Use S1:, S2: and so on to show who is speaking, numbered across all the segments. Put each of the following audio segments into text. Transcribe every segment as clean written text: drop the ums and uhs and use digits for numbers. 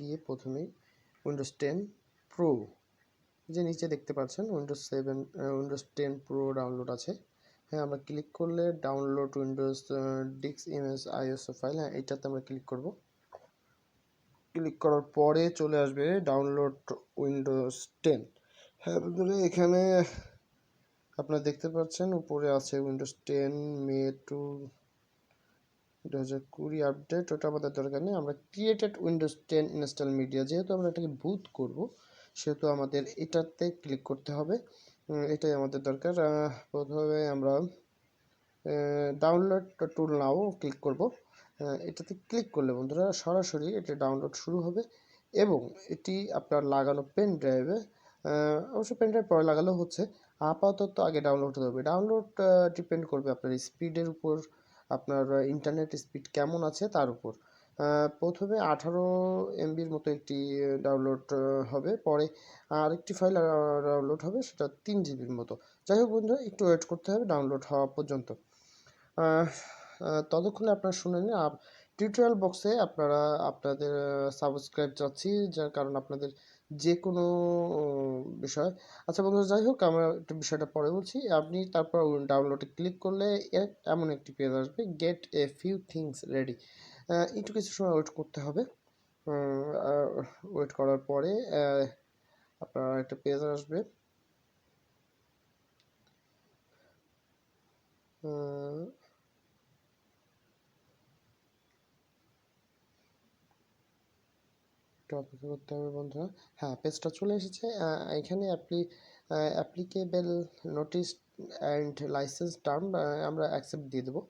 S1: গিয়ে প্রথমেই Windows 10 pro যে নিচে দেখতে পাচ্ছেন উইন্ডোজ 10 প্রো ডাউনলোড আছে। হ্যাঁ, আমরা ক্লিক করলে download Windows disk image ISO file, হ্যাঁ এইটাতে আমরা ক্লিক করব। ক্লিক করার পরে চলে আসবে ডাউনলোড উইন্ডোজ 10। হ্যাঁ বন্ধুরা, এখানে আপনারা দেখতে পাচ্ছেন উপরে আছে উইন্ডোজ 10 মে 2020 আপডেট। ওটা আমাদের দরকার নেই, আমরা ক্রিয়েটেড উইন্ডোজ 10 ইনস্টল মিডিয়া, যেহেতু আমরা এটাকে বুট করব সেহেতু আমাদের এটাতে ক্লিক করতে হবে। এটাই আমাদের দরকার। প্রথমে আমরা ডাউনলোড টুল নাও ক্লিক করব। এটাতে ক্লিক করলে বন্ধুরা সরাসরি এটা ডাউনলোড শুরু হবে এবং এটি আপনার লাগানো পেন ড্রাইভে, অবশ্য পেন ড্রাইভ পরে লাগালেও হচ্ছে, আপাতত আগে ডাউনলোড হতে হবে। ডাউনলোড ডিপেন্ড করবে আপনার স্পিডের উপর, আপনার ইন্টারনেট স্পিড কেমন আছে তার উপর। প্রথমে 18 এমবির মতো একটি ডাউনলোড হবে, পরে আরেকটি ফাইল ডাউনলোড হবে, সেটা 3 জিবির মতো। যাই হোক বন্ধুরা, একটু ওয়েট করতে হবে ডাউনলোড হওয়া পর্যন্ত। ততক্ষণে আপনারা শুনে নিন। টিউটোরিয়াল বক্সে আপনারা আপনাদের সাবস্ক্রাইব চাচ্ছি, যার কারণ আপনাদের যে কোনো বিষয়। আচ্ছা বন্ধুরা, যাই হোক আমরা একটু বিষয়টা পরে বলছি। আপনি তারপর ডাউনলোডে ক্লিক করলে এমন একটি পেজ আসবে, gate a few things ready. একটু কিছু সময় ওয়েট করতে হবে। ওয়েট করার পরে আপনার একটা পেজ আসবে। অপেক্ষা করতে হবে বন্ধুরা। হ্যাঁ, পেজটা চলে এসেছে। এখানে applicable notice and licence term আমরা অ্যাকসেপ্ট দিয়ে দেবো।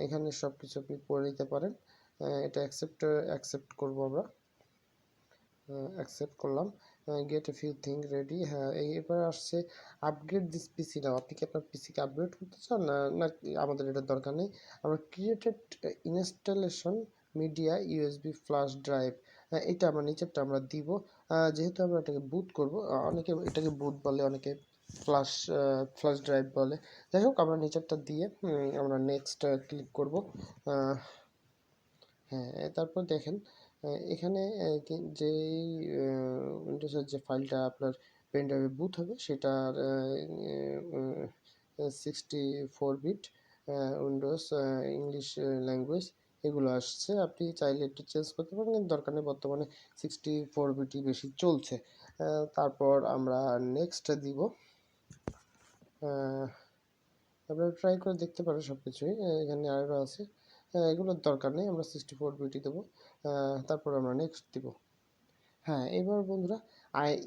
S1: এখানে সব কিছু আপনি পড়ে নিতে পারেন। এটা অ্যাকসেপ্ট করবো আমরা। অ্যাকসেপ্ট করলাম। Gate a few thing ready. হ্যাঁ, এবার আসছে আপগ্রেড দিস পিসি নাও। আপনি কি আপনার পিসিকে আপগ্রেড করতে চান না আমাদের এটার দরকার নেই। আমরা created installation media USB flash drive, এটা আমরা নিচেরটা আমরা দিব। যেহেতু আমরা এটাকে বুট করব, অনেকে এটাকে বুট বলে, অনেকে ফ্ল্যাশ ড্রাইভ বলে। যাই হোক, আমরা নিচেরটা দিয়ে আমরা নেক্সট ক্লিক করব। হ্যাঁ, তারপর দেখেন এখানে যেই উইন্ডোজের যে ফাইলটা আপনার পেন ড্রাইভে বুট হবে সেটার 64 বিট উইন্ডোজ ইংলিশ ল্যাঙ্গুয়েজ এগুলো আসছে। আপনি চাইলে একটু চেঞ্জ করতে পারেন, কিন্তু দরকার নেই, বর্তমানে 64 বিটই বেশি চলছে। তারপর আমরা নেক্সট দিব। আপনারা ট্রাই করে দেখতে পারেন সব কিছুই। এখানে আরও আছে, এগুলোর দরকার নেই, আমরা 64 বিটই দেবো। তারপর আমরা নেক্সট দিব। হ্যাঁ, এবার বন্ধুরা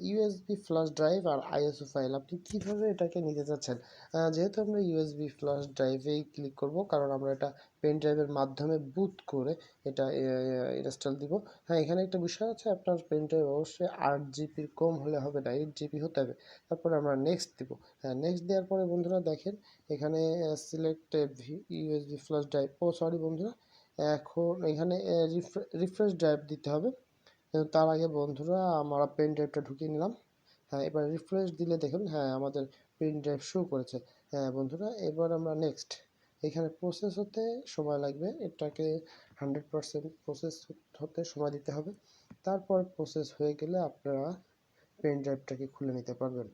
S1: ইউএসবি ফ্ল্যাশ ড্রাইভ আর আইএসও ফাইল আপনি কিভাবে এটাকে নিতে চাচ্ছেন। যেহেতু আমরা ইউএসবি ফ্ল্যাশ ড্রাইভেই ক্লিক করব, কারণ আমরা এটা পেন ড্রাইভের মাধ্যমে বুট করে এটা ইনস্টল দিব। হ্যাঁ, এখানে একটা বিষয় আছে, আপনার পেন ড্রাইভ অবশ্যই 8 জিবির কম হলে হবে না, 8 জিবি হতে হবে। তারপরে আমরা নেক্সট দিব। হ্যাঁ, নেক্সট দেওয়ার পরে বন্ধুরা দেখেন এখানে select USB flash drive, sorry বন্ধুরা, এখন এখানে রিফ্রেশ ড্রাইভ দিতে হবে। তার আগে বন্ধুরা আমরা পেন ড্রাইভটা ঢুকিয়ে নিলাম। হ্যাঁ, এবার রিফ্রেশ দিলে দেখুন, হ্যাঁ আমাদের পেন ড্রাইভ শো করেছে। হ্যাঁ বন্ধুরা, এবার আমরা নেক্সট, এখানে প্রসেস হতে সময় লাগবে, এটাকে 100% প্রসেস হতে সময় দিতে হবে। তারপর প্রসেস হয়ে গেলে আপনারা পেন ড্রাইভটাকে খুলে নিতে পারবেন।